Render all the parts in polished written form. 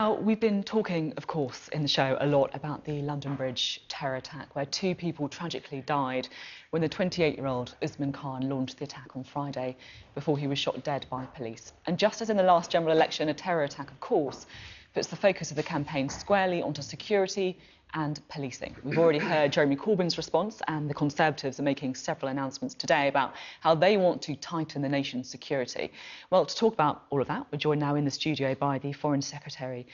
Now, we've been talking, of course, in the show a lot about the London Bridge terror attack, where two people tragically died when the 28-year-old Usman Khan launched the attack on Friday before he was shot dead by police. And just as in the last general election, a terror attack, of course, puts the focus of the campaign squarely onto security and policing. We've already heard Jeremy Corbyn's response, and the Conservatives are making several announcements today about how they want to tighten the nation's security. Well, to talk about all of that, we're joined now in the studio by the Foreign Secretary,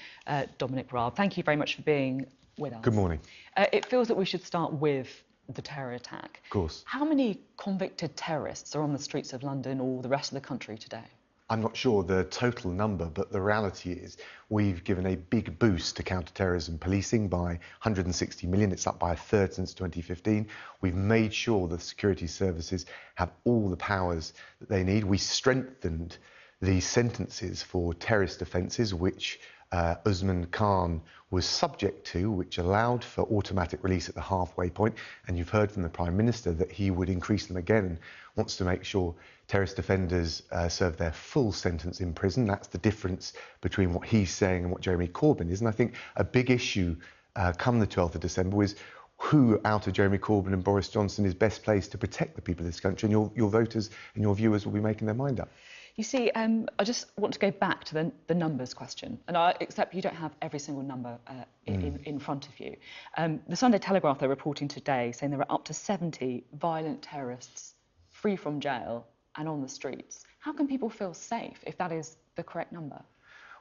Dominic Raab. Thank you very much for being with us. Good morning. It feels that we should start with the terror attack. Of course. How many convicted terrorists are on the streets of London or the rest of the country today? I'm not sure the total number, but the reality is we've given a big boost to counter-terrorism policing by 160 million. It's up by a third since 2015. We've made sure the security services have all the powers that they need. We strengthened the sentences for terrorist offences, which Usman Khan was subject to, which allowed for automatic release at the halfway point. And you've heard from the Prime Minister that he would increase them again and wants to make sure terrorist offenders serve their full sentence in prison. That's the difference between what he's saying and what Jeremy Corbyn is. And I think a big issue come the 12th of December is who out of Jeremy Corbyn and Boris Johnson is best placed to protect the people of this country. And your voters and your viewers will be making their mind up. You see, I just want to go back to the numbers question, and I accept you don't have every single number in front of you. The Sunday Telegraph, they're reporting today, saying there are up to 70 violent terrorists free from jail and on the streets. How can people feel safe if that is the correct number?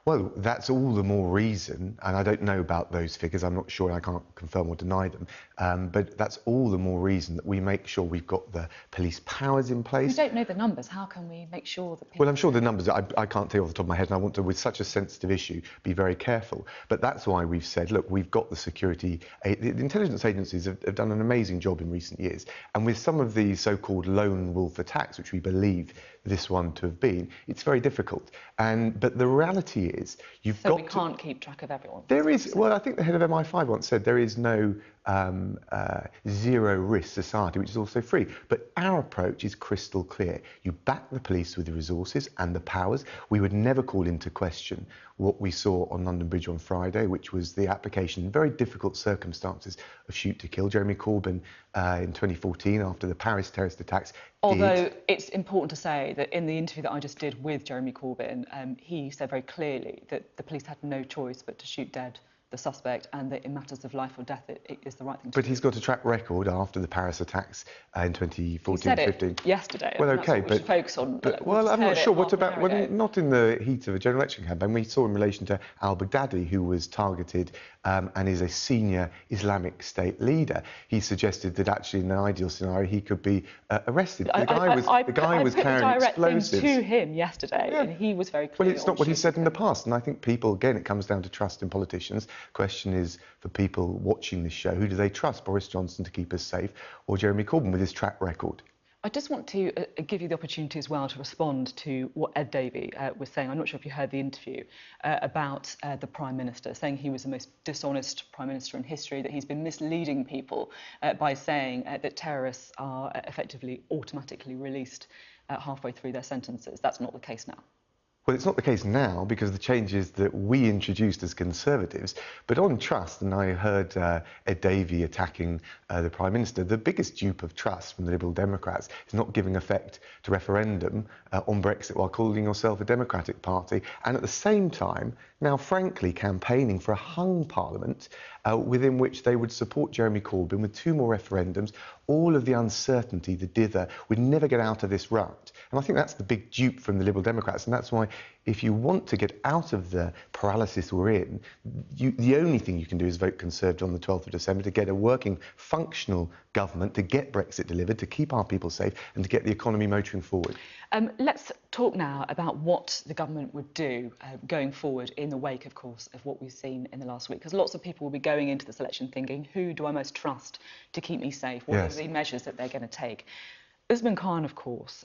Well, that's all the more reason, and I don't know about those figures, I'm not sure, I can't confirm or deny them, but that's all the more reason that we make sure we've got the police powers in place. We don't know the numbers, how can we make sure that people... Well, I'm sure the numbers, I can't tell you off the top of my head, and I want to, with such a sensitive issue, be very careful. But that's why we've said, look, we've got the security, the intelligence agencies have done an amazing job in recent years, and with some of the so-called lone wolf attacks, which we believe this one to have been, it's very difficult. But the reality is, you've got to... So we can't keep track of everyone? There is, well, I think the head of MI5 once said there is no zero-risk society, which is also free. But our approach is crystal clear. You back the police with the resources and the powers. We would never call into question what we saw on London Bridge on Friday, which was the application in very difficult circumstances of shoot to kill. Jeremy Corbyn in 2014, after the Paris terrorist attacks. Although it's important to say that in the interview that I just did with Jeremy Corbyn, he said very clearly that the police had no choice but to shoot dead the suspect, and that in matters of life or death it is the right thing to do. But he's got a track record after the Paris attacks in 2014-15. He said it yesterday. Well, OK, but we should focus on. Well, I'm not sure. What about not in the heat of a general election campaign? We saw in relation to al-Baghdadi, who was targeted and is a senior Islamic State leader. He suggested that actually, in an ideal scenario, he could be arrested. The guy was carrying explosives. To him yesterday, and he was very clear. Well, it's not what he said in the past, and I think people, again, it comes down to trust in politicians. Question is, for people watching this show, who do they trust? Boris Johnson to keep us safe, or Jeremy Corbyn with his track record? I just want to give you the opportunity as well to respond to what Ed Davey was saying. I'm not sure if you heard the interview about the Prime Minister, saying he was the most dishonest Prime Minister in history, that he's been misleading people by saying that terrorists are effectively automatically released halfway through their sentences. That's not the case now. Well, it's not the case now because of the changes that we introduced as Conservatives. But on trust, and I heard Ed Davey attacking the Prime Minister, the biggest dupe of trust from the Liberal Democrats is not giving effect to referendum on Brexit while calling yourself a Democratic Party, and at the same time, now frankly campaigning for a hung Parliament within which they would support Jeremy Corbyn with 2 more referendums. All of the uncertainty, the dither, we'd never get out of this rut. And I think that's the big dupe from the Liberal Democrats, and that's why if you want to get out of the paralysis we're in, the only thing you can do is vote Conservative on the 12th of December to get a working, functional government, to get Brexit delivered, to keep our people safe and to get the economy motoring forward. Let's talk now about what the government would do going forward in the wake, of course, of what we've seen in the last week. Because lots of people will be going into this election thinking, who do I most trust to keep me safe? What are the measures that they're going to take? Usman Khan, of course,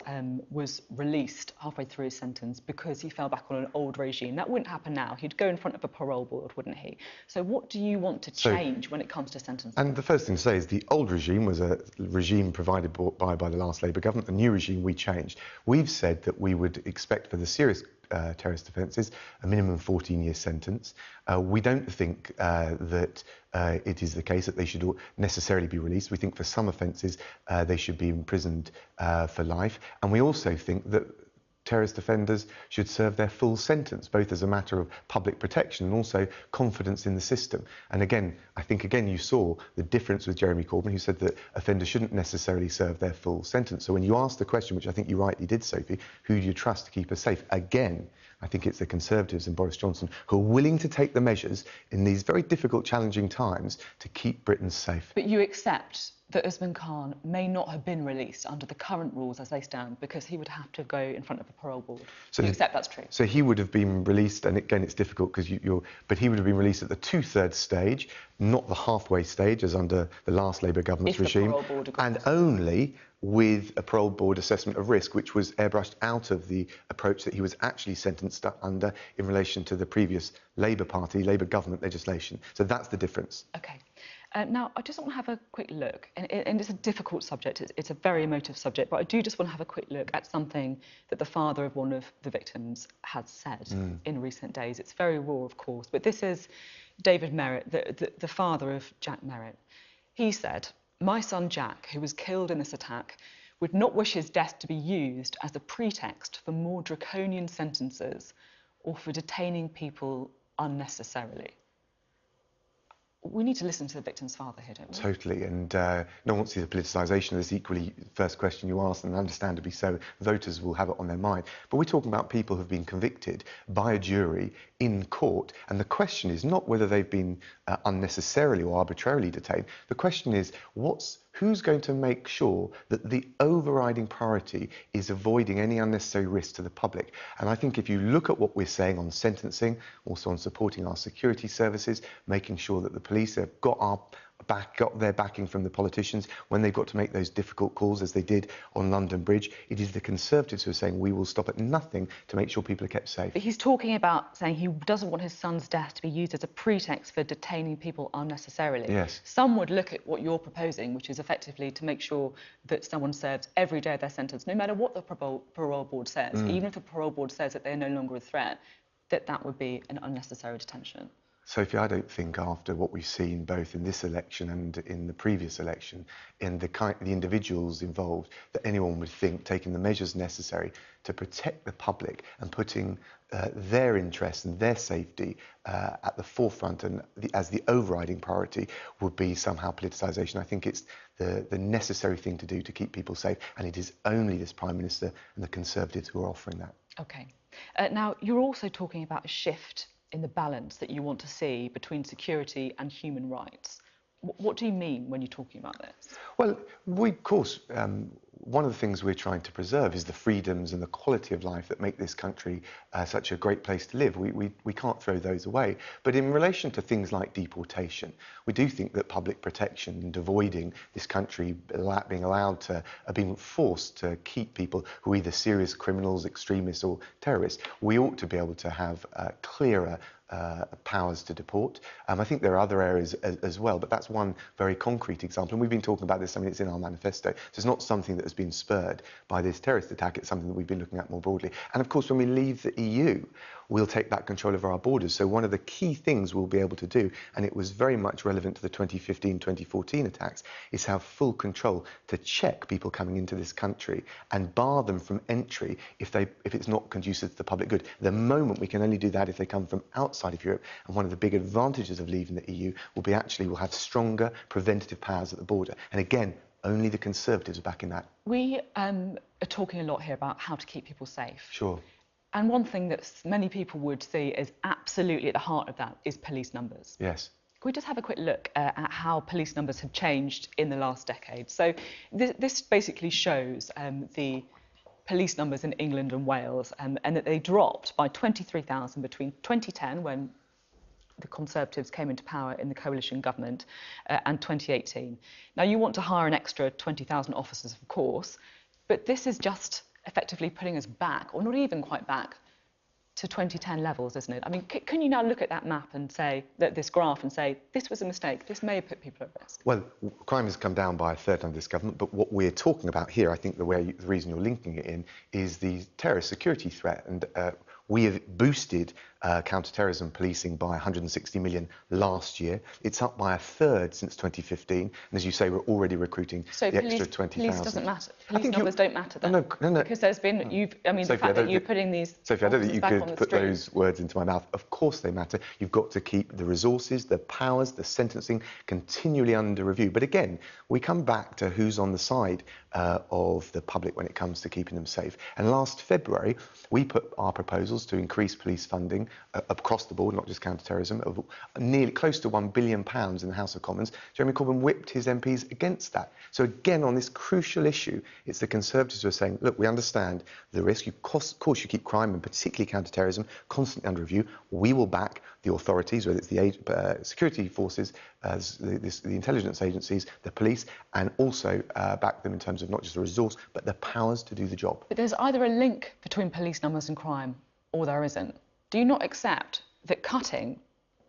was released halfway through his sentence because he fell back on an old regime. That wouldn't happen now. He'd go in front of a parole board, wouldn't he? So what do you want to change when it comes to sentencing? And the first thing to say is the old regime was a regime provided by the last Labour government. The new regime we changed. We've said that we would expect for the serious terrorist offences, a minimum 14-year sentence. We don't think that it is the case that they should necessarily be released. We think for some offences they should be imprisoned for life. And we also think that terrorist offenders should serve their full sentence, both as a matter of public protection and also confidence in the system. And again, I think you saw the difference with Jeremy Corbyn, who said that offenders shouldn't necessarily serve their full sentence. So when you ask the question, which I think you rightly did, Sophie, who do you trust to keep us safe? Again, I think it's the Conservatives and Boris Johnson who are willing to take the measures in these very difficult, challenging times to keep Britain safe. But you accept that Usman Khan may not have been released under the current rules as they stand because he would have to go in front of a parole board. So you accept that's true? So he would have been released, and again, it's difficult because but he would have been released at the 2/3 stage, not the halfway stage as under the last Labour government's regime, and only with a parole board assessment of risk, which was airbrushed out of the approach that he was actually sentenced under in relation to the previous Labour government legislation. So that's the difference. OK. Now, I just want to have a quick look, and it's a difficult subject, it's a very emotive subject, but I do just want to have a quick look at something that the father of one of the victims has said in recent days. It's very raw, of course, but this is David Merritt, the father of Jack Merritt. He said, "My son Jack, who was killed in this attack, would not wish his death to be used as a pretext for more draconian sentences or for detaining people unnecessarily." We need to listen to the victim's father here, don't we? Totally, and no one wants to see the politicisation of this. Equally, first question you asked, and understandably so, voters will have it on their mind. But we're talking about people who have been convicted by a jury in court, and the question is not whether they've been unnecessarily or arbitrarily detained. The question is, who's going to make sure that the overriding priority is avoiding any unnecessary risk to the public? And I think if you look at what we're saying on sentencing, also on supporting our security services, making sure that the police have got their backing from the politicians when they've got to make those difficult calls, as they did on London Bridge, it is the Conservatives who are saying we will stop at nothing to make sure people are kept safe. But he's talking about saying he doesn't want his son's death to be used as a pretext for detaining people unnecessarily. Yes. Some would look at what you're proposing, which is effectively to make sure that someone serves every day of their sentence, no matter what the parole board says, even if the parole board says that they're no longer a threat, that would be an unnecessary detention. Sophie, I don't think after what we've seen both in this election and in the previous election, in the individuals involved, that anyone would think taking the measures necessary to protect the public and putting their interests and their safety at the forefront and as the overriding priority would be somehow politicisation. I think it's the necessary thing to do to keep people safe, and it is only this Prime Minister and the Conservatives who are offering that. OK. Now, you're also talking about a shift in the balance that you want to see between security and human rights. What do you mean when you're talking about this? Well, of course, one of the things we're trying to preserve is the freedoms and the quality of life that make this country such a great place to live. We can't throw those away. But in relation to things like deportation, we do think that public protection and avoiding this country being forced to keep people who are either serious criminals, extremists or terrorists, we ought to be able to have clearer powers to deport. I think there are other areas as well, but that's one very concrete example. And we've been talking about this, I mean, it's in our manifesto. So it's not something that has been spurred by this terrorist attack, it's something that we've been looking at more broadly. And of course, when we leave the EU, we'll take back control of our borders. So one of the key things we'll be able to do, and it was very much relevant to the 2015-2014 attacks, is have full control to check people coming into this country and bar them from entry if it's not conducive to the public good. At the moment, we can only do that if they come from outside of Europe. And one of the big advantages of leaving the EU will be we'll have stronger preventative powers at the border. And again, only the Conservatives are backing that. We are talking a lot here about how to keep people safe. Sure. And one thing that many people would see is absolutely at the heart of that is police numbers. Yes. Can we just have a quick look at how police numbers have changed in the last decade? So this basically shows the police numbers in England and Wales, and that they dropped by 23,000 between 2010, when the Conservatives came into power in the coalition government, and 2018. Now, you want to hire an extra 20,000 officers, of course, but this is just effectively putting us back, or not even quite back, to 2010 levels, isn't it? I mean, can you now look at that map and say, this graph, and say, this was a mistake, this may have put people at risk? Well, crime has come down by a third under this government, but what we're talking about here, I think the reason you're linking it in, is the terrorist security threat. And We have boosted counter-terrorism policing by 160 million last year. It's up by a third since 2015. And as you say, we're already recruiting the extra 20,000. Police doesn't matter. Police numbers don't matter then. No. Because there's been, Sophie, the fact that you're putting these Sophie, I don't think you back on could the put street. those words into my mouth. Of course they matter. You've got to keep the resources, the powers, the sentencing continually under review. But again, we come back to who's on the side of the public when it comes to keeping them safe. And last February, we put our proposals to increase police funding across the board, not just counter-terrorism, of nearly close to £1 billion in the House of Commons. Jeremy Corbyn whipped his MPs against that. So again, on this crucial issue, it's the Conservatives who are saying, look, we understand the risk. Of course, you keep crime, and particularly counter-terrorism, constantly under review. We will back the authorities, whether it's the security forces, the intelligence agencies, the police, and also back them in terms of not just the resource, but the powers to do the job. But there's either a link between police numbers and crime, or there isn't. Do you not accept that cutting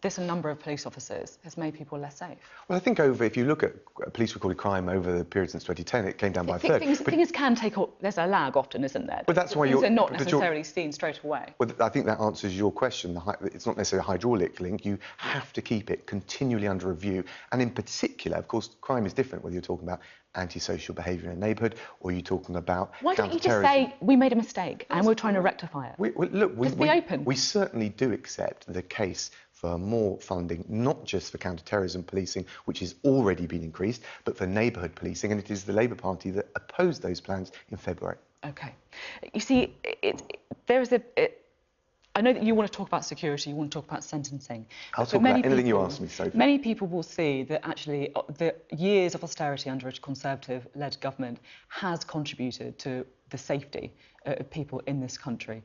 this number of police officers has made people less safe? Well, I think if you look at police recorded crime over the period since 2010, it came down by a third. Things can take... There's a lag often, isn't there? But that's why things are not necessarily seen straight away. Well, I think that answers your question. It's not necessarily a hydraulic link. You have to keep it continually under review. And in particular, of course, crime is different, whether you're talking about antisocial behaviour in a neighbourhood or you're talking about Why don't you just say, we made a mistake and we're trying to rectify it? Just be open. We certainly do accept the case for more funding, not just for counter-terrorism policing, which has already been increased, but for neighbourhood policing, and it is the Labour Party that opposed those plans in February. OK. You see, I know that you want to talk about security, you want to talk about sentencing. I'll talk about anything you ask me, Sophie. Many people will see that actually the years of austerity under a Conservative-led government has contributed to the safety of people in this country.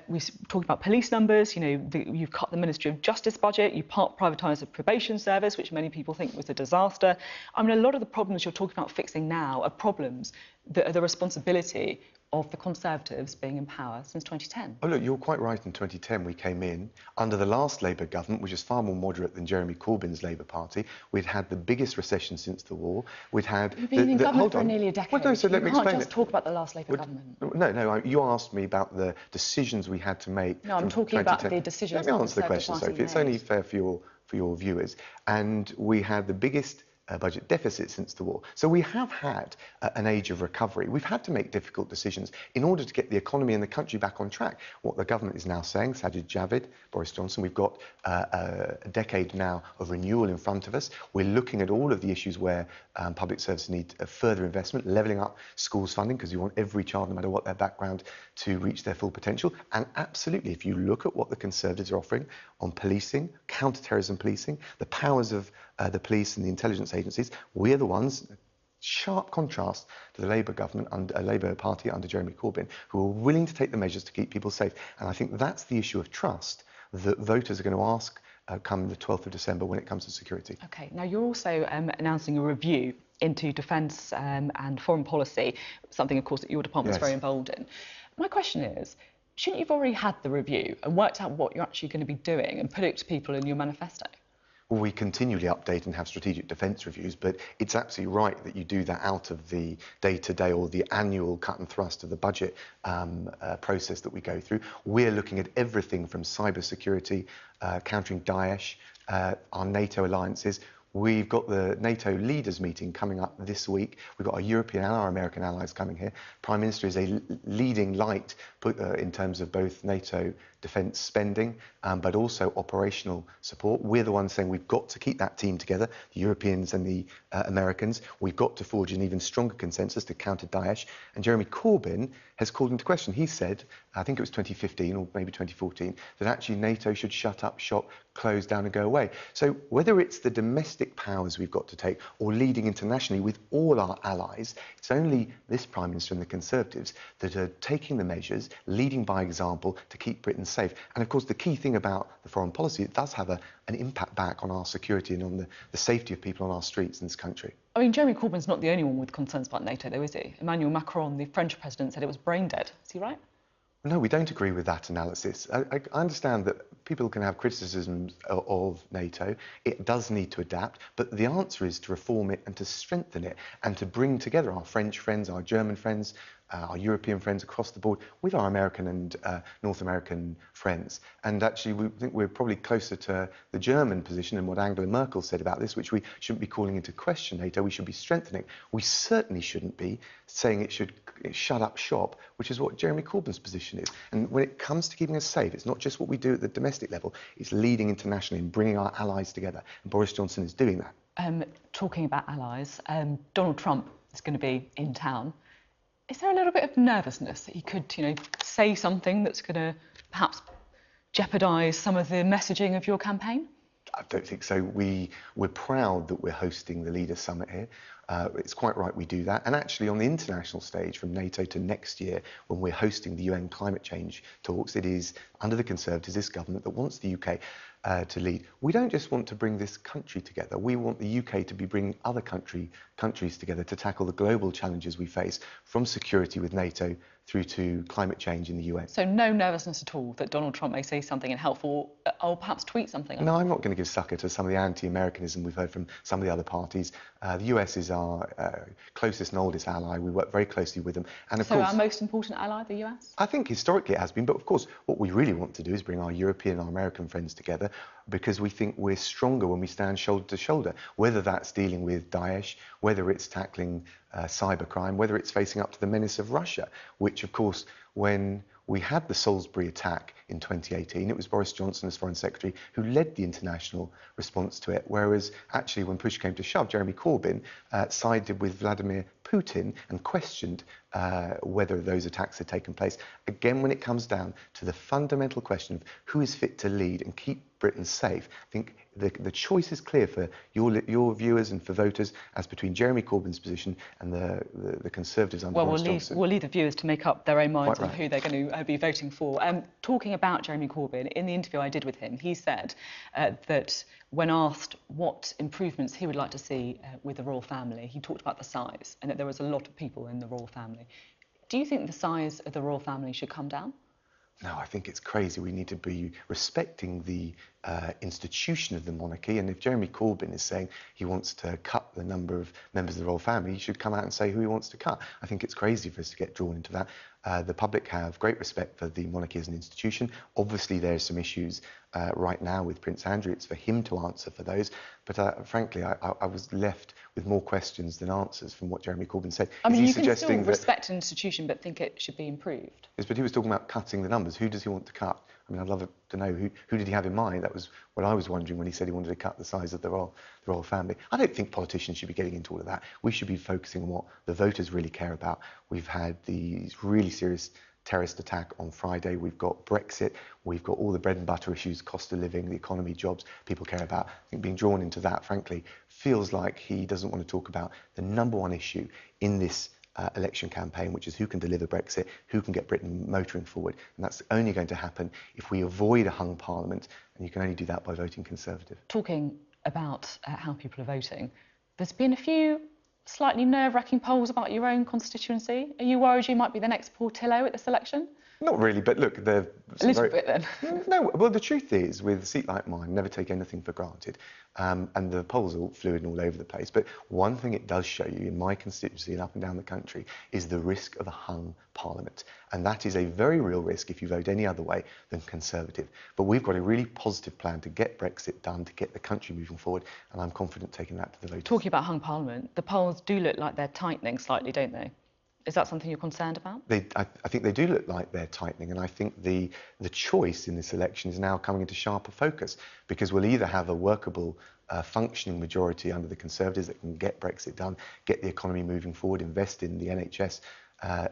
We're talking about police numbers, you've cut the Ministry of Justice budget, you privatised the probation service, which many people think was a disaster. I mean, a lot of the problems you're talking about fixing now are problems that are the responsibility of the Conservatives being in power since 2010. Oh, look, you're quite right. In 2010, we came in under the last Labour government, which is far more moderate than Jeremy Corbyn's Labour Party. We'd had the biggest recession since the war. We'd had... You've been in government for nearly a decade. Well, no, so let me explain it. You can't just talk about the last Labour government. No, you asked me about the decisions we had to make. No, I'm talking about the decisions. Let me answer the question, Sophie. It's only fair for your viewers. And we had the biggest budget deficit since the war. So we have had an age of recovery. We've had to make difficult decisions in order to get the economy and the country back on track. What the government is now saying, Sajid Javid, Boris Johnson, we've got a decade now of renewal in front of us. We're looking at all of the issues where public services need further investment, levelling up schools funding, because you want every child, no matter what their background, to reach their full potential. And absolutely, if you look at what the Conservatives are offering on policing, counter-terrorism policing, the powers of the police and the intelligence agencies, we're the ones, sharp contrast to the Labour government, Labour Party under Jeremy Corbyn, who are willing to take the measures to keep people safe. And I think that's the issue of trust that voters are going to ask come the 12th of December when it comes to security. OK, now you're also announcing a review into defence and foreign policy, something, of course, that your department's very involved in. My question is, shouldn't you've already had the review and worked out what you're actually going to be doing and put it to people in your manifesto? Well, we continually update and have strategic defence reviews, but it's absolutely right that you do that out of the day-to-day or the annual cut and thrust of the budget process that we go through. We're looking at everything from cybersecurity, countering Daesh, our NATO alliances. We've got the NATO leaders meeting coming up this week. We've got our European and our American allies coming here. Prime Minister is a leading light in terms of both NATO defence spending, but also operational support. We're the ones saying we've got to keep that team together, the Europeans and the Americans. We've got to forge an even stronger consensus to counter Daesh. And Jeremy Corbyn has called into question. He said, I think it was 2015 or maybe 2014, that actually NATO should shut up shop, close down and go away. So whether it's the domestic powers we've got to take or leading internationally with all our allies, it's only this Prime Minister and the Conservatives that are taking the measures, leading by example to keep Britain safe. And of course, the key thing about the foreign policy, it does have an impact back on our security and on the safety of people on our streets in this country. I mean, Jeremy Corbyn's not the only one with concerns about NATO, though, is he? Emmanuel Macron, the French president, said it was brain dead. Is he right? No, we don't agree with that analysis. I understand that people can have criticisms of NATO. It does need to adapt, but the answer is to reform it and to strengthen it and to bring together our French friends, our German friends, our European friends across the board, with our American and North American friends. And actually, we think we're probably closer to the German position and what Angela Merkel said about this, which we shouldn't be calling into question NATO, we should be strengthening. We certainly shouldn't be saying it should shut up shop, which is what Jeremy Corbyn's position is. And when it comes to keeping us safe, it's not just what we do at the domestic level, it's leading internationally and bringing our allies together. And Boris Johnson is doing that. Talking about allies, Donald Trump is going to be in town. Is there a little bit of nervousness that he could, say something that's going to perhaps jeopardise some of the messaging of your campaign? I don't think so. We're proud that we're hosting the Leaders' Summit here. It's quite right we do that. And actually, on the international stage, from NATO to next year, when we're hosting the UN climate change talks, it is under the Conservatives, this government, that wants the UK to lead. We don't just want to bring this country together. We want the UK to be bringing other countries together to tackle the global challenges we face, from security with NATO through to climate change in the UN. So no nervousness at all that Donald Trump may say something unhelpful or perhaps tweet something? No, I'm not going to give succor to some of the anti-Americanism we've heard from some of the other parties. The US is our closest and oldest ally. We work very closely with them. And of course, our most important ally, the US? I think historically it has been, but of course what we really want to do is bring our European and our American friends together, because we think we're stronger when we stand shoulder to shoulder, whether that's dealing with Daesh, whether it's tackling cybercrime, whether it's facing up to the menace of Russia, which of course, when we had the Salisbury attack in 2018, it was Boris Johnson as Foreign Secretary who led the international response to it, whereas actually when push came to shove, Jeremy Corbyn sided with Vladimir Putin and questioned whether those attacks had taken place. Again, when it comes down to the fundamental question of who is fit to lead and keep Britain safe, I think the choice is clear for your viewers and for voters as between Jeremy Corbyn's position and the Conservatives under Boris Johnson. We'll leave the viewers to make up their own minds on who they're going to be voting for. Talking about Jeremy Corbyn, in the interview I did with him, he said that when asked what improvements he would like to see with the royal family, he talked about the size and that there was a lot of people in the royal family. Do you think the size of the royal family should come down? No, I think it's crazy. We need to be respecting the institution of the monarchy. And if Jeremy Corbyn is saying he wants to cut the number of members of the royal family, he should come out and say who he wants to cut. I think it's crazy for us to get drawn into that. The public have great respect for the monarchy as an institution. Obviously, there are some issues right now with Prince Andrew. It's for him to answer for those. But frankly, I was left with more questions than answers from what Jeremy Corbyn said. I mean, you can still respect an institution but think it should be improved. Yes, but he was talking about cutting the numbers. Who does he want to cut? I mean, I'd love to know who did he have in mind. That was what I was wondering when he said he wanted to cut the size of the royal family. I don't think politicians should be getting into all of that. We should be focusing on what the voters really care about. We've had these really serious terrorist attack on Friday. We've got Brexit. We've got all the bread and butter issues, cost of living, the economy, jobs people care about. I think being drawn into that, frankly, feels like he doesn't want to talk about the number one issue in this election campaign, which is who can deliver Brexit, who can get Britain motoring forward. And that's only going to happen if we avoid a hung parliament, and you can only do that by voting Conservative. Talking about how people are voting, there's been a few slightly nerve-wracking polls about your own constituency. Are you worried you might be the next Portillo at this election? Not really, but look, they're... A little bit then. No, well, the truth is, with a seat like mine, never take anything for granted. And the polls are all fluid and all over the place. But one thing it does show you in my constituency and up and down the country is the risk of a hung parliament. And that is a very real risk if you vote any other way than Conservative. But we've got a really positive plan to get Brexit done, to get the country moving forward, and I'm confident taking that to the voters. Talking about hung parliament, the polls do look like they're tightening slightly, don't they? Is that something you're concerned about? I think they do look like they're tightening, and I think the choice in this election is now coming into sharper focus, because we'll either have a workable, functioning majority under the Conservatives that can get Brexit done, get the economy moving forward, invest in the NHS,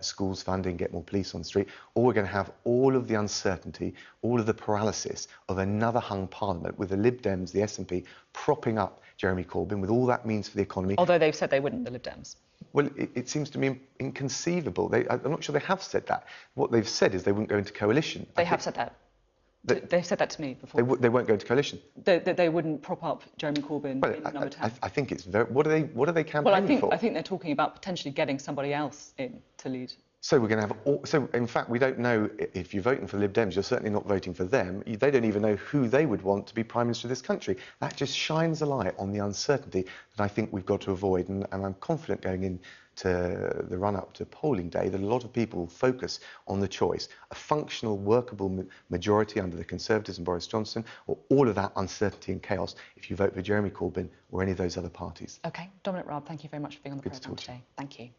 schools funding, get more police on the street, or we're going to have all of the uncertainty, all of the paralysis of another hung parliament with the Lib Dems, the SNP, propping up Jeremy Corbyn with all that means for the economy. Although they've said they wouldn't, the Lib Dems. Well, it seems to me inconceivable. I'm not sure they have said that. What they've said is they wouldn't go into coalition. They have said that. They've said that to me before. They won't go into coalition. They wouldn't prop up Jeremy Corbyn in number 10. I think it's very... What are they campaigning for? I think they're talking about potentially getting somebody else in to lead. So we're going to have... So, in fact, we don't know if you're voting for the Lib Dems, you're certainly not voting for them. They don't even know who they would want to be Prime Minister of this country. That just shines a light on the uncertainty that I think we've got to avoid. And I'm confident going into to the run-up to polling day that a lot of people focus on the choice: a functional, workable majority under the Conservatives and Boris Johnson, or all of that uncertainty and chaos if you vote for Jeremy Corbyn or any of those other parties. OK, Dominic Raab, thank you very much for being on the Good to programme talk to you. today. Thank you.